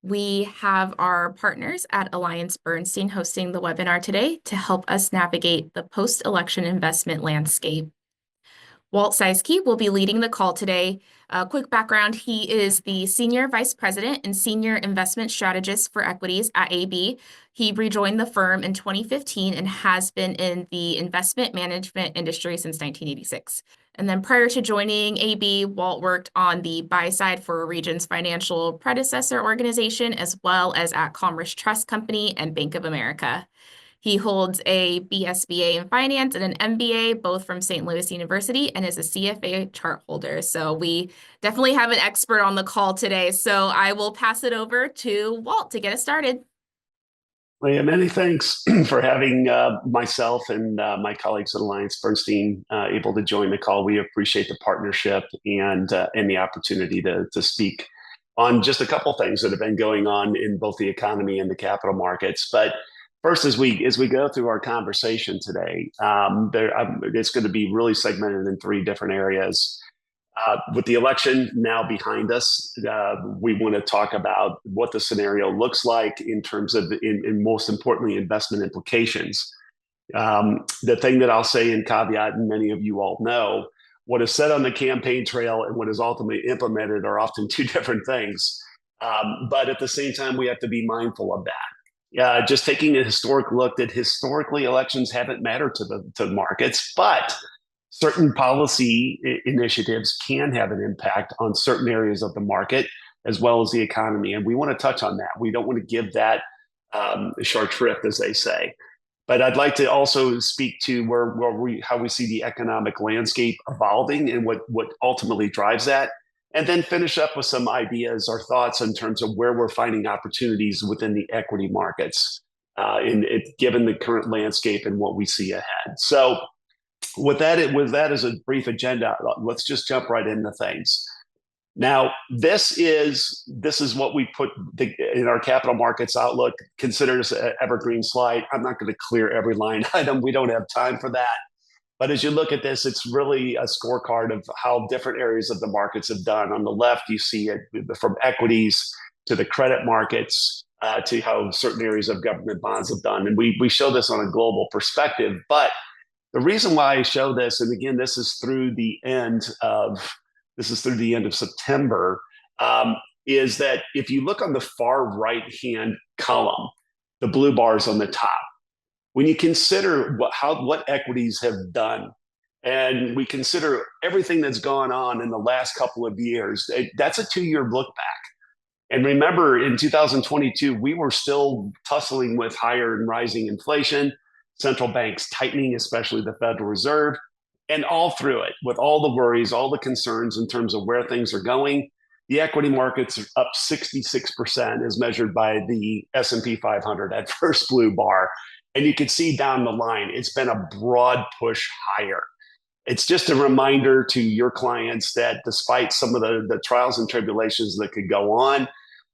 We have our partners at AllianceBernstein hosting the webinar today to help us navigate the post-election investment landscape. Walt Czaicki will be leading the call today. Quick background, he is the Senior Vice President and Senior Investment Strategist for Equities at AB. He rejoined the firm in 2015 and has been in the investment management industry since 1986. And then prior to joining AB, Walt worked on the buy side for Regions' financial predecessor organization, as well as at Commerce Trust Company and Bank of America. He holds a BSBA in finance and an MBA, both from St. Louis University, and is a CFA chart holder. So we definitely have an expert on the call today. So I will pass it over to Walt to get us started. Well, yeah, many thanks for having myself and my colleagues at AllianceBernstein able to join the call. We appreciate the partnership and the opportunity to speak on just a couple things that have been going on in both the economy and the capital markets. But first, as we go through our conversation today, it's going to be really segmented in three different areas. With the election now behind us, we want to talk about what the scenario looks like in terms of, in most importantly, investment implications. The thing that I'll say in caveat, and many of you all know, what is said on the campaign trail and what is ultimately implemented are often two different things. But at the same time, we have to be mindful of that. Just taking a historic look that historically elections haven't mattered to the markets, but certain policy initiatives can have an impact on certain areas of the market as well as the economy. And we want to touch on that. We don't want to give that short shrift, as they say. But I'd like to also speak to how we see the economic landscape evolving and what ultimately drives that. And then finish up with some ideas or thoughts in terms of where we're finding opportunities within the equity markets, given the current landscape and what we see ahead. So with that as a brief agenda, let's just jump right into things. Now, this is what we put in our capital markets outlook. Consider this an evergreen slide. I'm not going to clear every line item. We don't have time for that. But as you look at this, it's really a scorecard of how different areas of the markets have done. On the left, you see it from equities to the credit markets to how certain areas of government bonds have done. And we show this on a global perspective. But the reason why I show this, and again, this is through the end of September, is that if you look on the far right-hand column, the blue bars on the top, when you consider what equities have done, and we consider everything that's gone on in the last couple of years, that's a 2-year look back. And remember, in 2022, we were still tussling with higher and rising inflation, central banks tightening, especially the Federal Reserve, and all through it, with all the worries, all the concerns in terms of where things are going, the equity markets are up 66% as measured by the S&P 500, that first blue bar. And you can see down the line, it's been a broad push higher. It's just a reminder to your clients that despite some of the trials and tribulations that could go on,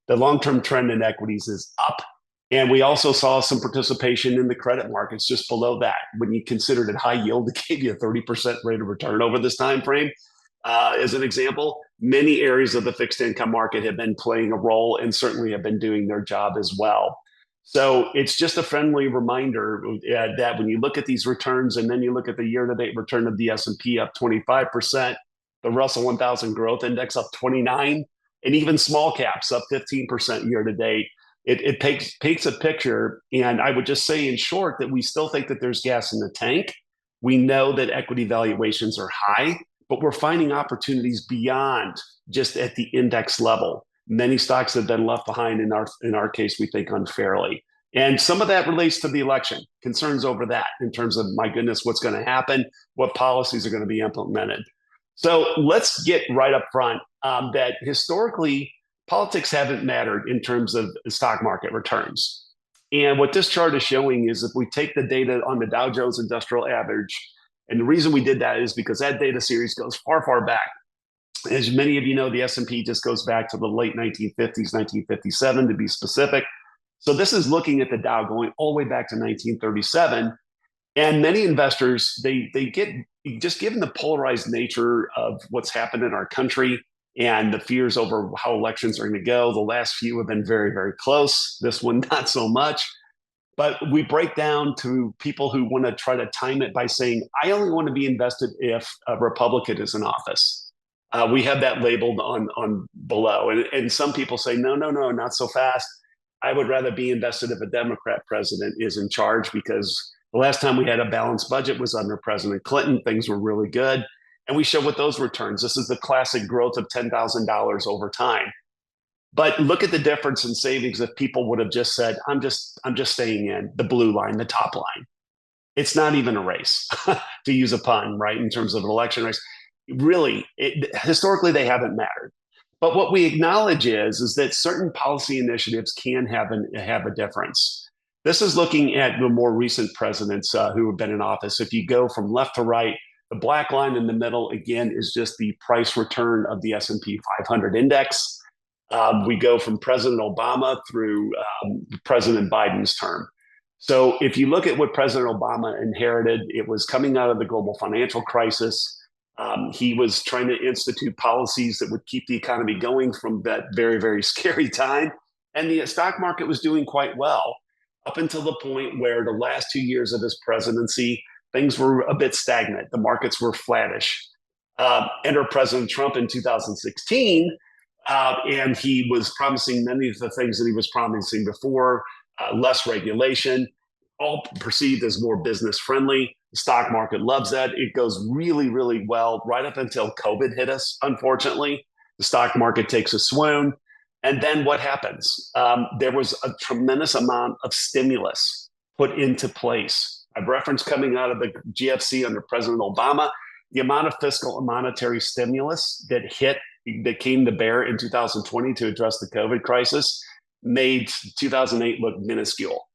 the long-term trend in equities is up. And we also saw some participation in the credit markets just below that. When you considered it high yield, it gave you a 30% rate of return over this time frame. As an example, many areas of the fixed income market have been playing a role and certainly have been doing their job as well. So it's just a friendly reminder that when you look at these returns and then you look at the year-to-date return of the S&P up 25%, the Russell 1000 Growth Index up 29%, and even small caps up 15% year-to-date, it paints a picture. And I would just say in short that we still think that there's gas in the tank. We know that equity valuations are high, but we're finding opportunities beyond just at the index level. Many stocks have been left behind in our case, we think unfairly. And some of that relates to the election, concerns over that in terms of, my goodness, what's going to happen, what policies are going to be implemented. So let's get right up front that historically, politics haven't mattered in terms of the stock market returns. And what this chart is showing is if we take the data on the Dow Jones Industrial Average, and the reason we did that is because that data series goes far, far back. As many of you know, the S&P just goes back to the late 1950s, 1957 to be specific. So this is looking at the Dow going all the way back to 1937. And many investors, they get, just given the polarized nature of what's happened in our country, and the fears over how elections are going to go. The last few have been very, very close. This one, not so much. But we break down to people who want to try to time it by saying, I only want to be invested if a Republican is in office. We have that labeled on below. And some people say, no, no, no, not so fast. I would rather be invested if a Democrat president is in charge, because the last time we had a balanced budget was under President Clinton. Things were really good. And we show what those returns. This is the classic growth of $10,000 over time. But look at the difference in savings if people would have just said, I'm just staying in the blue line, the top line. It's not even a race, to use a pun, right? In terms of an election race. Really, historically, they haven't mattered. But what we acknowledge is that certain policy initiatives can have a difference. This is looking at the more recent presidents who have been in office. If you go from left to right, the black line in the middle, again, is just the price return of the S&P 500 index. We go from President Obama through President Biden's term. So if you look at what President Obama inherited, it was coming out of the global financial crisis. He was trying to institute policies that would keep the economy going from that very, very scary time. And the stock market was doing quite well up until the point where the last 2 years of his presidency, things were a bit stagnant. The markets were flattish. Enter President Trump in 2016, and he was promising many of the things that he was promising before, less regulation, all perceived as more business friendly. The stock market loves that. It goes really, really well right up until COVID hit us, unfortunately. The stock market takes a swoon. And then what happens? There was a tremendous amount of stimulus put into place. I've referenced coming out of the GFC under President Obama, the amount of fiscal and monetary stimulus that came to bear in 2020 to address the COVID crisis made 2008 look minuscule.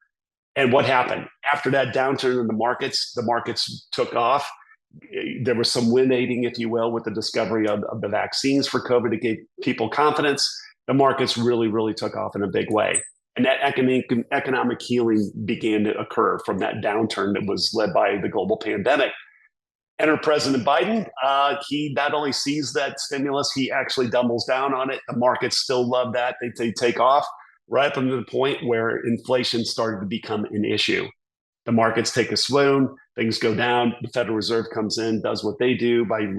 And what happened? After that downturn in the markets took off. There was some win-aiding, if you will, with the discovery of the vaccines for COVID to give people confidence. The markets really, really took off in a big way. And that economic healing began to occur from that downturn that was led by the global pandemic. Enter President Biden. He not only sees that stimulus, he actually doubles down on it. The markets still love that. They take off right up to the point where inflation started to become an issue. The markets take a swoon, things go down, the Federal Reserve comes in, does what they do by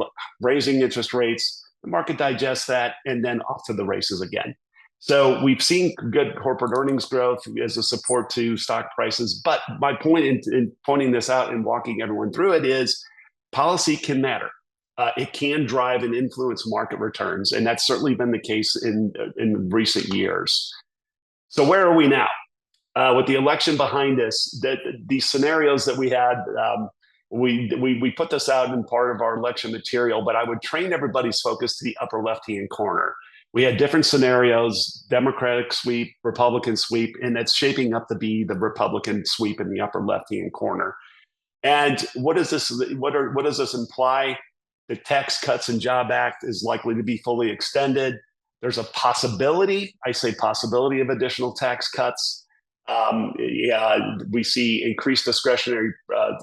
raising interest rates, the market digests that, and then off to the races again. So we've seen good corporate earnings growth as a support to stock prices. But my point in pointing this out and walking everyone through it is policy can matter. It can drive and influence market returns, and that's certainly been the case in recent years. So where are we now? With the election behind us, the scenarios that we had, we put this out in part of our election material, but I would train everybody's focus to the upper left-hand corner. We had different scenarios: Democratic sweep, Republican sweep, and that's shaping up to be the Republican sweep in the upper left-hand corner. And what does this imply? The Tax Cuts and Job Act is likely to be fully extended. There's a possibility, I say possibility, of additional tax cuts. We see increased discretionary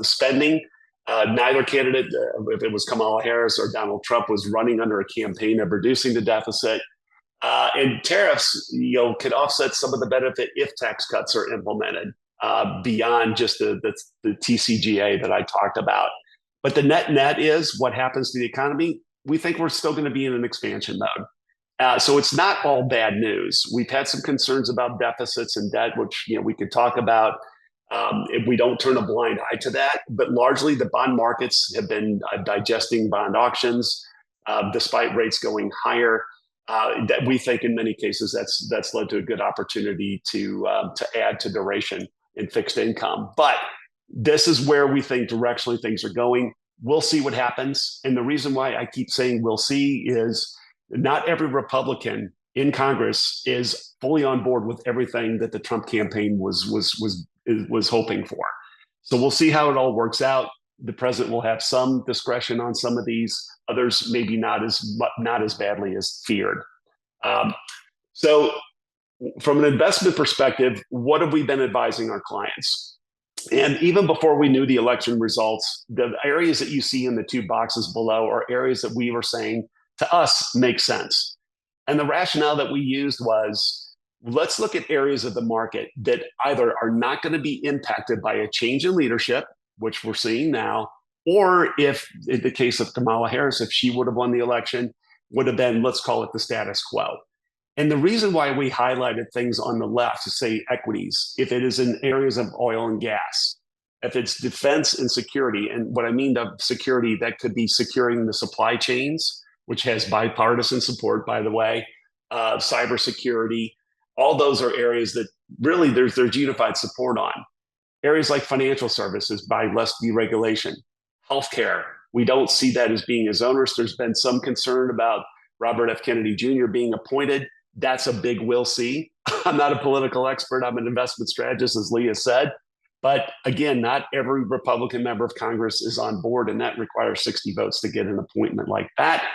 spending. Neither candidate, if it was Kamala Harris or Donald Trump, was running under a campaign of reducing the deficit. And tariffs, could offset some of the benefit if tax cuts are implemented beyond just the TCJA that I talked about. But the net is what happens to the economy. We think we're still going to be in an expansion mode. So it's not all bad news. We've had some concerns about deficits and debt, which we could talk about if we don't turn a blind eye to that. But largely, the bond markets have been digesting bond auctions, despite rates going higher. That we think, in many cases, that's led to a good opportunity to add to duration in fixed income. But this is where we think directionally things are going. We'll see what happens. And the reason why I keep saying we'll see is not every Republican in Congress is fully on board with everything that the Trump campaign was hoping for. So we'll see how it all works out. The president will have some discretion on some of these, others maybe not as badly as feared. So from an investment perspective, what have we been advising our clients? And even before we knew the election results, the areas that you see in the two boxes below are areas that we were saying to us makes sense. And the rationale that we used was, let's look at areas of the market that either are not going to be impacted by a change in leadership, which we're seeing now, or if in the case of Kamala Harris, if she would have won the election, would have been, let's call it the status quo. And the reason why we highlighted things on the left to say equities, if it is in areas of oil and gas, if it's defense and security, and what I mean by security, that could be securing the supply chains, which has bipartisan support, by the way, cybersecurity. All those are areas that really there's unified support on. Areas like financial services by less deregulation, healthcare. We don't see that as being as onerous. There's been some concern about Robert F. Kennedy Jr. being appointed. That's a big we'll see. I'm not a political expert. I'm an investment strategist, as Leah said. But again, not every Republican member of Congress is on board, and that requires 60 votes to get an appointment like that.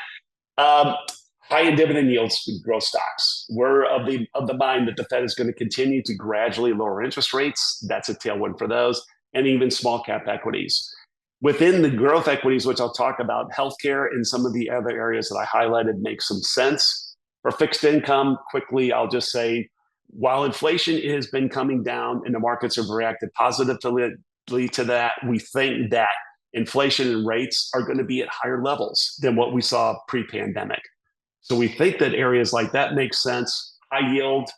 High and dividend yields growth stocks. We're of the mind that the Fed is going to continue to gradually lower interest rates. That's a tailwind for those, and even small cap equities. Within the growth equities, which I'll talk about, healthcare and some of the other areas that I highlighted make some sense. For fixed income, quickly, I'll just say, while inflation has been coming down and the markets have reacted positively to that, we think that inflation and rates are going to be at higher levels than what we saw pre-pandemic. So we think that areas like that make sense. High yield,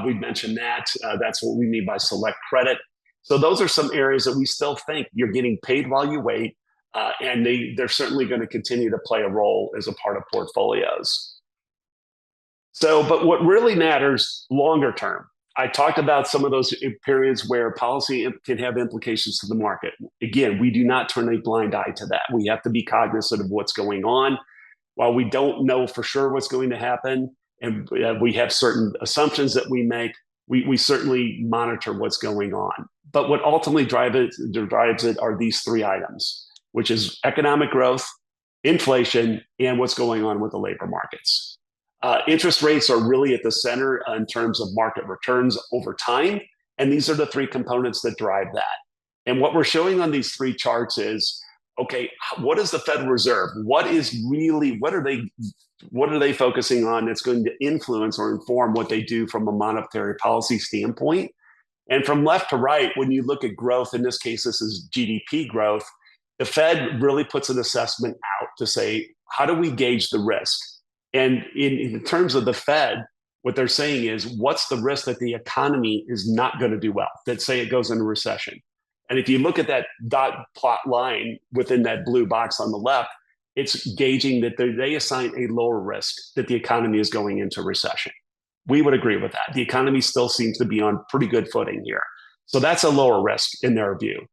we've mentioned that. That's what we mean by select credit. So those are some areas that we still think you're getting paid while you wait, and they're certainly going to continue to play a role as a part of portfolios. So, but what really matters longer term, I talked about some of those periods where policy can have implications to the market. Again, we do not turn a blind eye to that. We have to be cognizant of what's going on. While we don't know for sure what's going to happen, and we have certain assumptions that we make, we certainly monitor what's going on. But what ultimately drives it are these three items, which is economic growth, inflation, and what's going on with the labor markets. Interest rates are really at the center in terms of market returns over time. And these are the three components that drive that. And what we're showing on these three charts is, okay, what is the Federal Reserve? What are they focusing on that's going to influence or inform what they do from a monetary policy standpoint? And from left to right, when you look at growth, in this case, this is GDP growth, the Fed really puts an assessment out to say, how do we gauge the risk? And in terms of the Fed, what they're saying is, what's the risk that the economy is not going to do well, that say it goes into recession? And if you look at that dot plot line within that blue box on the left, it's gauging that they assign a lower risk that the economy is going into recession. We would agree with that. The economy still seems to be on pretty good footing here. So that's a lower risk in their view.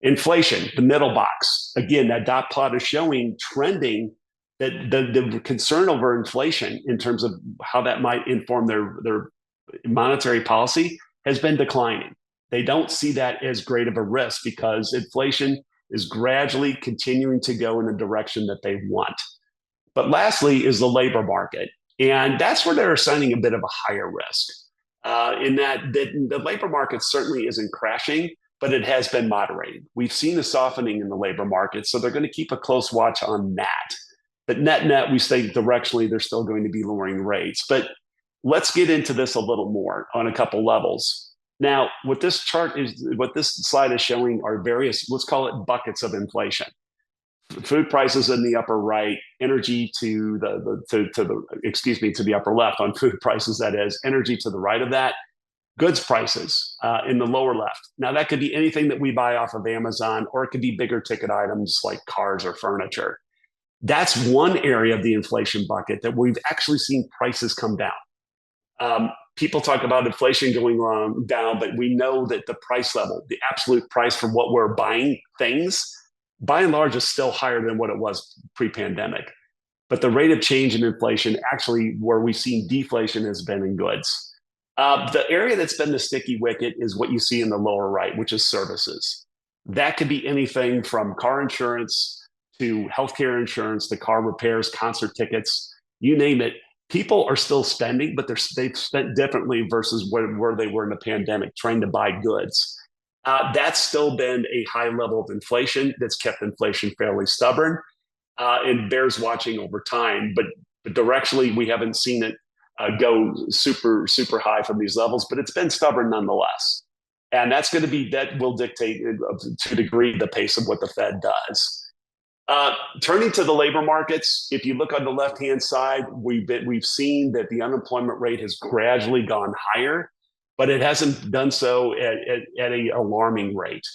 Inflation, the middle box. Again, that dot plot is showing trending that the concern over inflation in terms of how that might inform their monetary policy has been declining. They don't see that as great of a risk because inflation is gradually continuing to go in the direction that they want. But lastly is the labor market. And that's where they're assigning a bit of a higher risk in that the labor market certainly isn't crashing, but it has been moderating. We've seen a softening in the labor market, so they're going to keep a close watch on that. But net, we say directionally, they're still going to be lowering rates. But let's get into this a little more on a couple levels. Now, what this slide is showing are various, let's call it buckets of inflation. Food prices in the upper right, energy to the upper left on food prices, that is, energy to the right of that, goods prices in the lower left. Now, that could be anything that we buy off of Amazon, or it could be bigger ticket items like cars or furniture. That's one area of the inflation bucket that we've actually seen prices come down. People talk about inflation going on down, but we know that the price level, the absolute price for what we're buying things, by and large, is still higher than what it was pre-pandemic. But the rate of change in inflation, actually, where we've seen deflation, has been in goods. The area that's been the sticky wicket is what you see in the lower right, which is services. That could be anything from car insurance to healthcare insurance, to car repairs, concert tickets, you name it. People are still spending, but they've spent differently versus where they were in the pandemic, trying to buy goods. That's still been a high level of inflation that's kept inflation fairly stubborn. and bears watching over time. But directionally, we haven't seen it go super high from these levels, but it's been stubborn nonetheless. And that will dictate to a degree the pace of what the Fed does. Turning to the labor markets, if you look on the left-hand side, we've seen that the unemployment rate has gradually gone higher, but it hasn't done so at an alarming rate.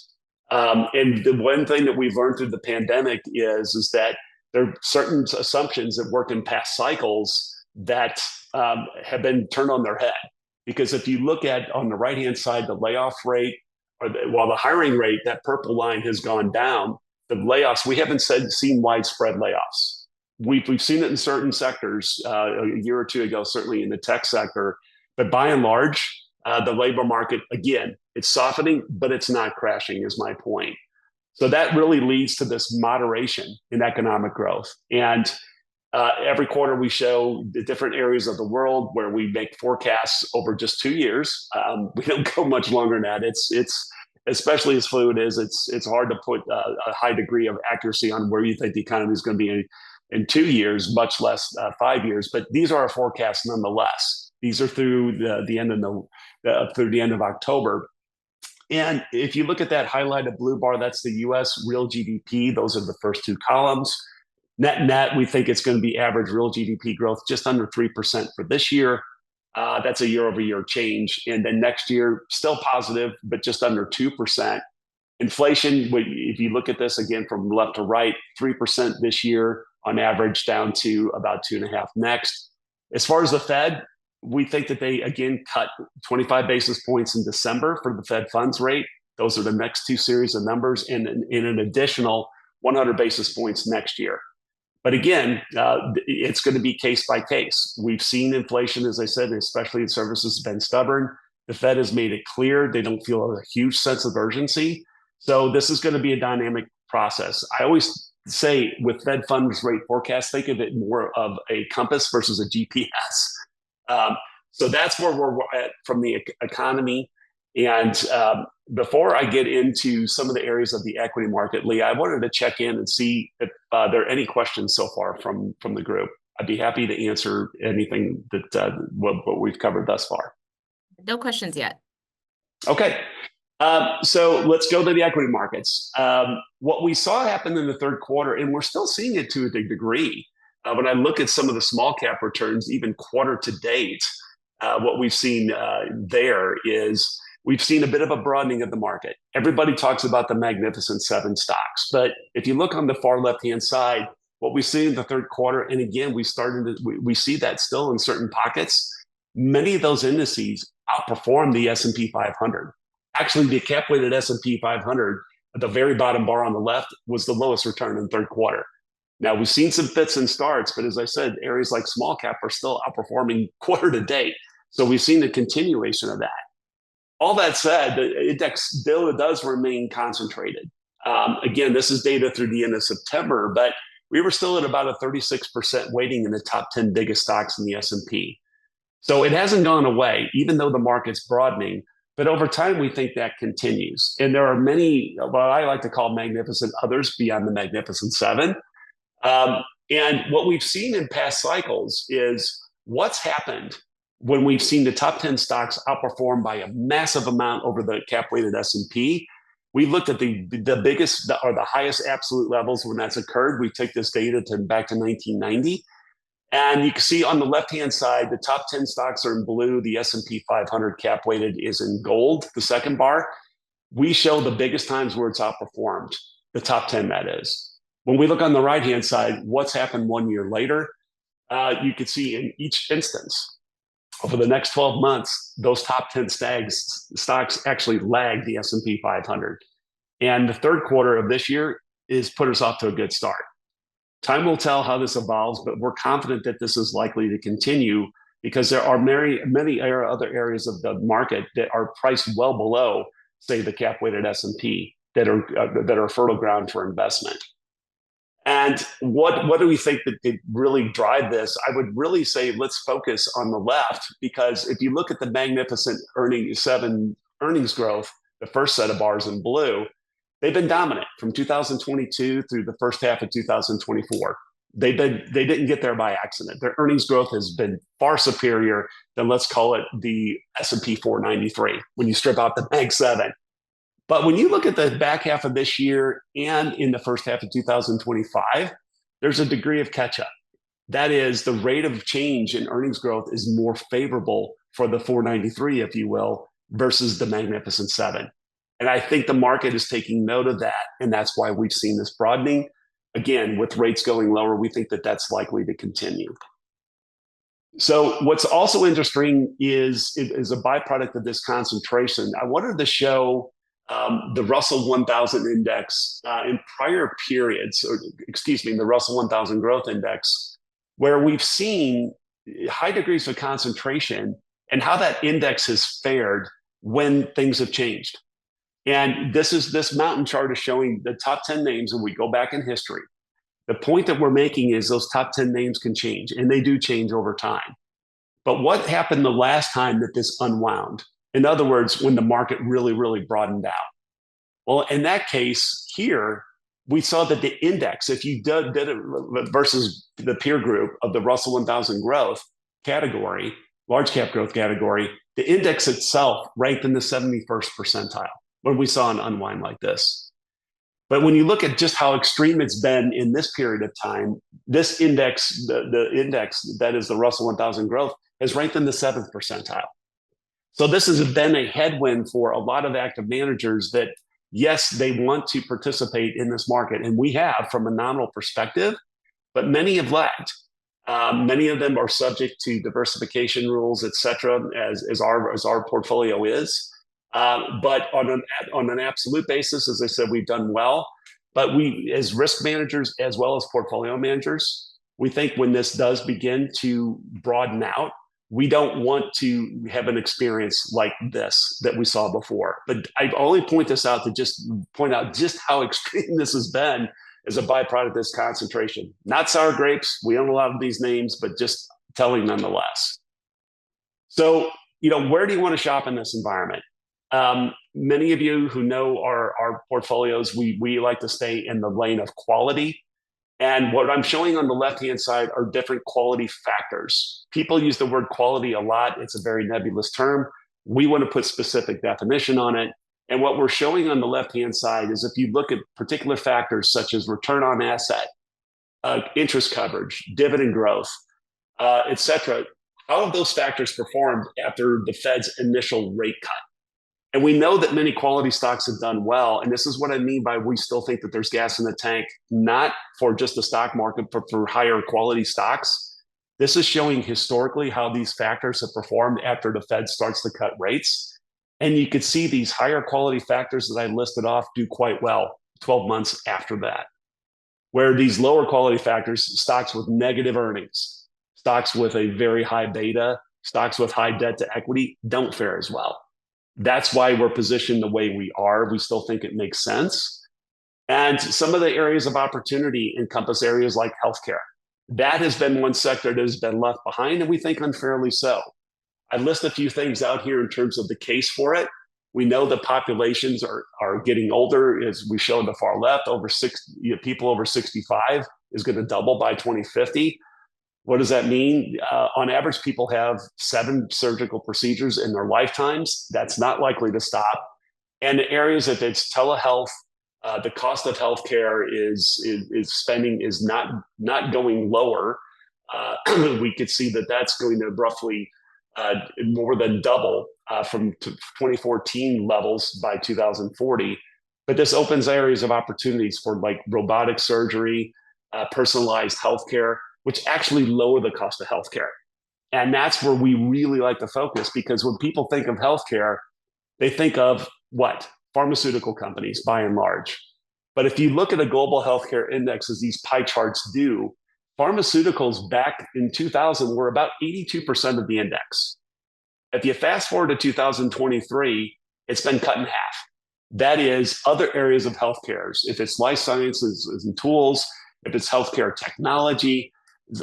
And the one thing that we've learned through the pandemic is that there are certain assumptions that work in past cycles that have been turned on their head. Because if you look at on the right-hand side, the layoff rate, while the hiring rate, that purple line has gone down, the layoffs, we haven't seen widespread layoffs. We've seen it in certain sectors a year or two ago, certainly in the tech sector. But by and large, the labor market, again, it's softening, but it's not crashing, is my point. So that really leads to this moderation in economic growth. And every quarter we show the different areas of the world where we make forecasts over just 2 years. We don't go much longer than that. It's especially as fluid as it's hard to put a high degree of accuracy on where you think the economy is going to be in 2 years, much less 5 years. But these are our forecasts nonetheless. These are through the end of October. And if you look at that highlighted blue bar, that's the U.S. real GDP. Those are the first two columns. Net, we think it's going to be average real GDP growth just under 3% for this year. That's a year-over-year change. And then next year, still positive, but just under 2%. Inflation, if you look at this again from left to right, 3% this year on average, down to about 2.5% next. As far as the Fed, we think that they, again, cut 25 basis points in December for the Fed funds rate. Those are the next two series of numbers, and in an additional 100 basis points next year. But again, it's going to be case by case. We've seen inflation, as I said, especially in services, has been stubborn. The Fed has made it clear they don't feel a huge sense of urgency. So this is going to be a dynamic process. I always say with Fed funds rate forecast, think of it more of a compass versus a GPS. So that's where we're at from the economy. And before I get into some of the areas of the equity market, Lee, I wanted to check in and see if there are any questions so far from the group. I'd be happy to answer anything that what we've covered thus far. No questions yet. Okay. So let's go to the equity markets. What we saw happen in the third quarter, and we're still seeing it to a degree, when I look at some of the small cap returns, even quarter to date, what we've seen there is we've seen a bit of a broadening of the market. Everybody talks about the Magnificent Seven stocks, but if you look on the far left-hand side, what we see in the third quarter, and again, we see that still in certain pockets, many of those indices outperform the S&P 500. Actually, the cap-weighted S&P 500, at the very bottom bar on the left, was the lowest return in the third quarter. Now, we've seen some fits and starts, but as I said, areas like small cap are still outperforming quarter to date. So we've seen a continuation of that. All that said, the index still does remain concentrated. Again, this is data through the end of September, but we were still at about a 36% weighting in the top 10 biggest stocks in the S&P. So it hasn't gone away, even though the market's broadening. But over time, we think that continues. And there are many, what I like to call magnificent others beyond the Magnificent Seven. And what we've seen in past cycles is what's happened when we've seen the top 10 stocks outperform by a massive amount over the cap-weighted S&P. We looked at the biggest or the highest absolute levels when that's occurred. We took this data back to 1990. And you can see on the left-hand side, the top 10 stocks are in blue. The S&P 500 cap-weighted is in gold, the second bar. We show the biggest times where it's outperformed, the top 10 that is. When we look on the right-hand side, what's happened 1 year later, you can see in each instance, over the next 12 months, those top 10 stocks actually lag the S&P 500. And the third quarter of this year is put us off to a good start. Time will tell how this evolves, but we're confident that this is likely to continue because there are many other areas of the market that are priced well below, say, the cap-weighted S&P that are fertile ground for investment. And what do we think that could really drive this? I would really say let's focus on the left, because if you look at the Magnificent Seven earnings growth, the first set of bars in blue, they've been dominant from 2022 through the first half of 2024. They didn't get there by accident. Their earnings growth has been far superior than, let's call it, the S&P 493 when you strip out the Mag 7. But when you look at the back half of this year and in the first half of 2025, there's a degree of catch up. That is, the rate of change in earnings growth is more favorable for the 493, if you will, versus the Magnificent Seven. And I think the market is taking note of that. And that's why we've seen this broadening. Again, with rates going lower, we think that that's likely to continue. So what's also interesting is a byproduct of this concentration. I wanted to show the Russell 1000 index in prior periods, or excuse me, the Russell 1000 growth index, where we've seen high degrees of concentration and how that index has fared when things have changed. And this mountain chart is showing the top 10 names, and we go back in history. The point that we're making is those top 10 names can change, and they do change over time. But what happened the last time that this unwound? In other words, when the market really, really broadened out? Well, in that case here, we saw that the index, if you did it versus the peer group of the Russell 1000 growth category, large cap growth category, the index itself ranked in the 71st percentile when we saw an unwind like this. But when you look at just how extreme it's been in this period of time, this index, the index that is the Russell 1000 growth, has ranked in the 7th percentile. So this has been a headwind for a lot of active managers that, yes, they want to participate in this market. And we have from a nominal perspective, but many have lagged. Many of them are subject to diversification rules, et cetera, as our portfolio is. But on an absolute basis, as I said, we've done well. But we, as risk managers as well as portfolio managers, we think when this does begin to broaden out, we don't want to have an experience like this that we saw before. But I only point this out to just point out just how extreme this has been as a byproduct of this concentration. Not sour grapes. We own a lot of these names, but just telling nonetheless. So, where do you want to shop in this environment? Many of you who know our portfolios, we like to stay in the lane of quality. And what I'm showing on the left-hand side are different quality factors. People use the word quality a lot. It's a very nebulous term. We want to put specific definition on it. And what we're showing on the left-hand side is if you look at particular factors such as return on asset, interest coverage, dividend growth, et cetera, how have those factors performed after the Fed's initial rate cut? And we know that many quality stocks have done well. And this is what I mean by we still think that there's gas in the tank, not for just the stock market, but for higher quality stocks. This is showing historically how these factors have performed after the Fed starts to cut rates. And you could see these higher quality factors that I listed off do quite well 12 months after that. Where these lower quality factors, stocks with negative earnings, stocks with a very high beta, stocks with high debt to equity don't fare as well. That's why we're positioned the way we are. We still think it makes sense. And some of the areas of opportunity encompass areas like healthcare. That has been one sector that has been left behind, and we think unfairly so. I list a few things out here in terms of the case for it. We know the populations are getting older, as we show on the far left. People over 65 is going to double by 2050. What does that mean? On average, people have 7 surgical procedures in their lifetimes. That's not likely to stop. And the areas if it's telehealth, the cost of healthcare is spending is not going lower. We could see that that's going to roughly more than double from 2014 levels by 2040. But this opens areas of opportunities for like robotic surgery, personalized healthcare, which actually lower the cost of healthcare. And that's where we really like to focus, because when people think of healthcare, they think of what? Pharmaceutical companies, by and large. But if you look at a global healthcare index, as these pie charts do, pharmaceuticals back in 2000 were about 82% of the index. If you fast forward to 2023, it's been cut in half. That is other areas of healthcare. If it's life sciences and tools, if it's healthcare technology,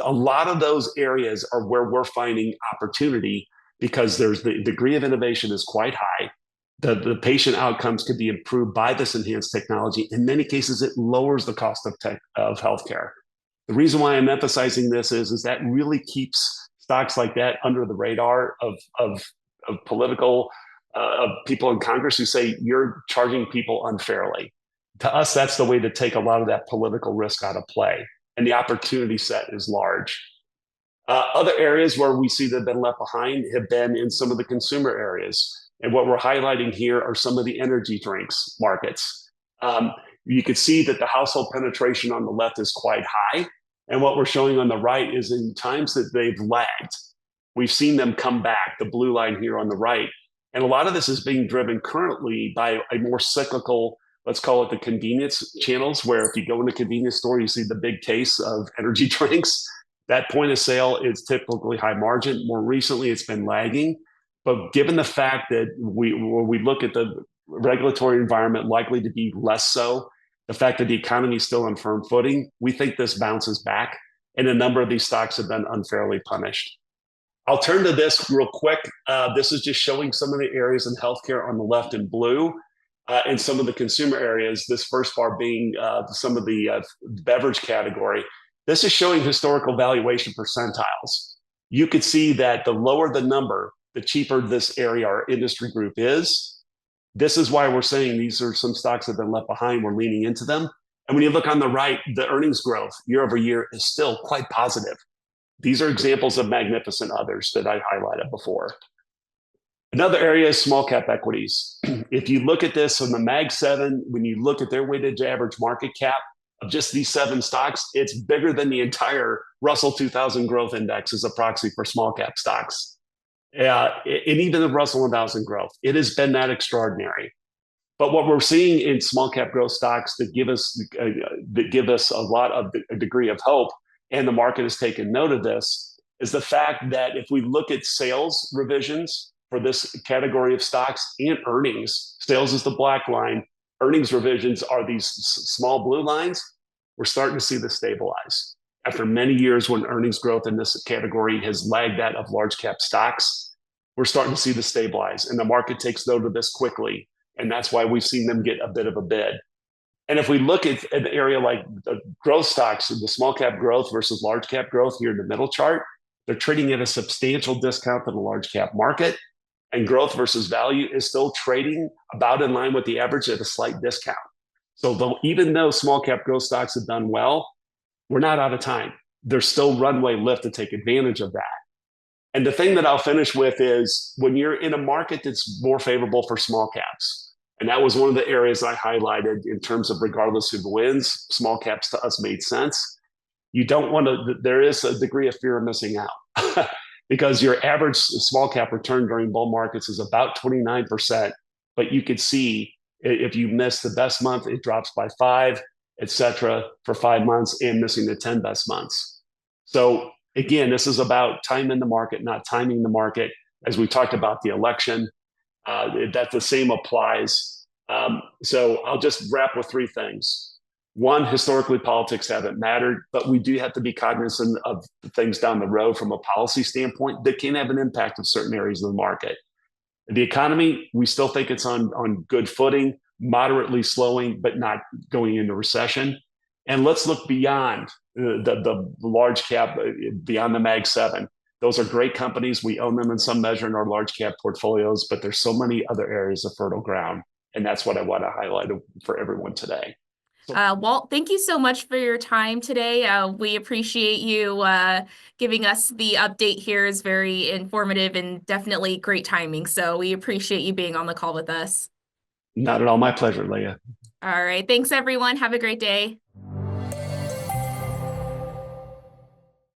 a lot of those areas are where we're finding opportunity because there's the degree of innovation is quite high. The patient outcomes could be improved by this enhanced technology. In many cases, it lowers the cost of healthcare. The reason why I'm emphasizing this is that really keeps stocks like that under the radar of political of people in Congress who say you're charging people unfairly. To us, that's the way to take a lot of that political risk out of play, and the opportunity set is large. Other areas where we see that have been left behind have been in some of the consumer areas. And what we're highlighting here are some of the energy drinks markets. You can see that the household penetration on the left is quite high. And what we're showing on the right is in times that they've lagged, we've seen them come back, the blue line here on the right. And a lot of this is being driven currently by a more cyclical, let's call it the convenience channels, where if you go in a convenience store, you see the big case of energy drinks. That point of sale is typically high margin. More recently, it's been lagging. But given the fact that we look at the regulatory environment likely to be less so, the fact that the economy is still on firm footing, we think this bounces back, and a number of these stocks have been unfairly punished. I'll turn to this real quick. This is just showing some of the areas in healthcare on the left in blue, and some of the consumer areas, this first bar being some of the beverage category. This is showing historical valuation percentiles. You could see that the lower the number, the cheaper this area or industry group is. This is why we're saying these are some stocks that have been left behind. We're leaning into them. And when you look on the right, the earnings growth year over year is still quite positive. These are examples of magnificent others that I highlighted before. Another area is small cap equities. If you look at this on the Mag 7, when you look at their weighted average market cap of just these 7 stocks, it's bigger than the entire Russell 2000 Growth Index as a proxy for small cap stocks. And even the Russell 1000 Growth. It has been that extraordinary. But what we're seeing in small cap growth stocks that give us a lot of a degree of hope, and the market has taken note of this, is the fact that if we look at sales revisions for this category of stocks and earnings, sales is the black line, earnings revisions are these small blue lines, we're starting to see this stabilize. After many years when earnings growth in this category has lagged that of large cap stocks, we're starting to see this stabilize, and the market takes note of this quickly. And that's why we've seen them get a bit of a bid. And if we look at an area like the growth stocks, the small cap growth versus large cap growth here in the middle chart, they're trading at a substantial discount to the large cap market. And growth versus value is still trading about in line with the average at a slight discount. So even though small cap growth stocks have done well, we're not out of time. There's still runway left to take advantage of that. And the thing that I'll finish with is when you're in a market that's more favorable for small caps, and that was one of the areas I highlighted in terms of regardless who wins, small caps to us made sense. You don't want to, there is a degree of fear of missing out because your average small cap return during bull markets is about 29%. But you could see if you miss the best month, it drops by 5, et cetera, for 5 months and missing the 10 best months. So again, this is about time in the market, not timing the market. As we talked about the election, that the same applies. So I'll just wrap with 3 things. One, historically, politics haven't mattered, but we do have to be cognizant of things down the road from a policy standpoint that can have an impact of certain areas of the market. The economy, we still think it's on good footing, moderately slowing, but not going into recession. And let's look beyond the large cap, beyond the Mag 7. Those are great companies. We own them in some measure in our large cap portfolios, but there's so many other areas of fertile ground. And that's what I want to highlight for everyone today. Walt, thank you so much for your time today. We appreciate you giving us the update here. Is very informative and definitely great timing. So we appreciate you being on the call with us. Not at all. My pleasure, Leah. All right. Thanks, everyone. Have a great day.